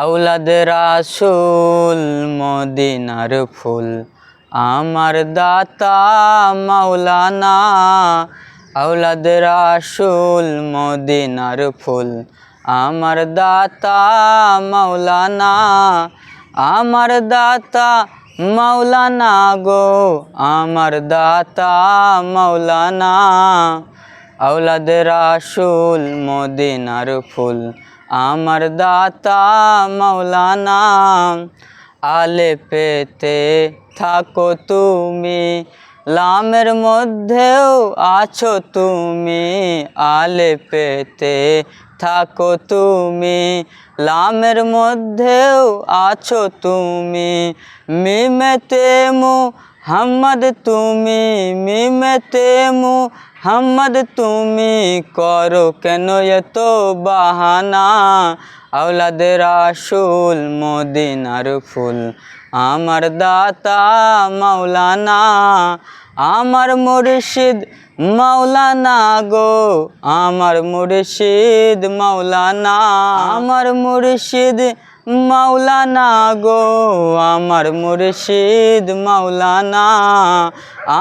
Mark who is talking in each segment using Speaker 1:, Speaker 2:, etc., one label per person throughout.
Speaker 1: আওলাদে রাসূল মদিনার ফুল, আমার দাতা মাওলানা। আওলাদে রাসূল মদিনার ফুল, আমার দাতা মাওলানা। আমার দাতা মাওলানা গো, আমার দাতা মাওলানা। আওলাদে রাসূল মদিনার ফুল, আমার দাতা মাওলানা। আলে পেতে থাকো তুমি, লামের মধ্যেও আছো তুমি। আলে পেতে থাকো তুমি, লামের মধ্যেও আছো তুমি। মিমেতে মুহাম্মদ তুমি, মিমেতে মুহাম্মদ তুমি। করো কেন এত বাহানা? আওলাদে রাসূল মদিনার ফুল, আমার দাতা মাওলানা। আমার মুর্শিদ মাওলানা গো, আমার মুর্শিদ মাওলানা। আমার মুর্শিদ মাওলানা গো, আমার মুর্শিদ মাওলানা।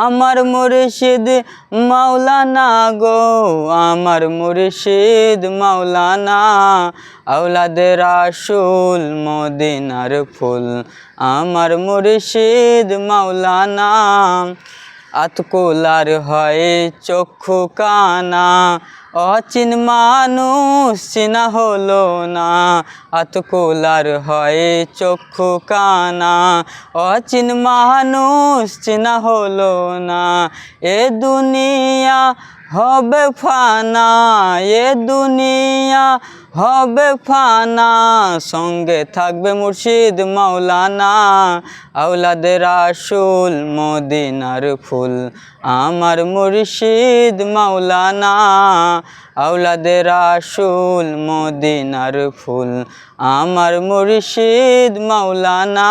Speaker 1: আমার মুর্শিদ মাওলানা গো, আমার মুর্শিদ মাওলানা। আওলাদে রাসূল মদিনার ফুল, আমার মুর্শিদ মাওলানা। আতকুলার হয় চক্ষু কানা, অচিন মানুষ চিনা হলো না। আতকুলার হয় চক্ষু কানা, অচিন মানুষ চিনা হলো না। এ দুনিয়া হবে ফানা, এ দুনিয়া হবে ফানা। সঙ্গে থাকবে মুর্শিদ মাওলানা। আওলাদে রাসূল মদিনার ফুল, আমার মুর্শিদ মাওলানা। আওলাদে রাসূল মদিনার ফুল, আমার মুর্শিদ মাওলানা।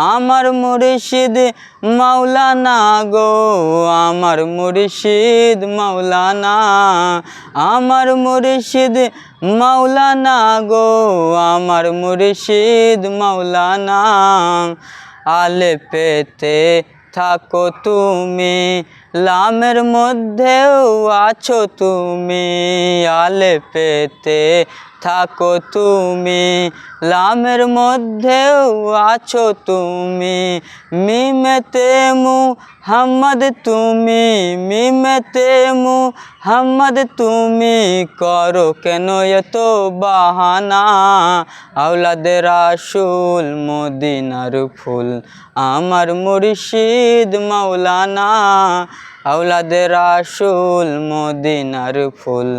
Speaker 1: আমার মুর্শিদ মাওলানা গো, আমার মুর্শিদ মাওলানা। আমার মুর্শিদ মাওলানা গো, আমার মুর্শিদ মাওলানা। আলে পেতে থাকো তুমি, লামের মধ্যেও আছো তুমি। আলে পেতে থাকো তুমি, লামের মধ্যেও আছো তুমি। মিমেতে মুহাম্মদ তুমি, মিমেতে মুহাম্মদ তুমি। করো কেন এত বাহানা? আওলাদে রাসূল মদিনার ফুল, আমার মুর্শিদ মাওলানা। আওলাদে রাসূল মদিনার ফুল,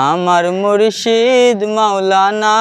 Speaker 1: আমার মুর্শিদ মাওলানা।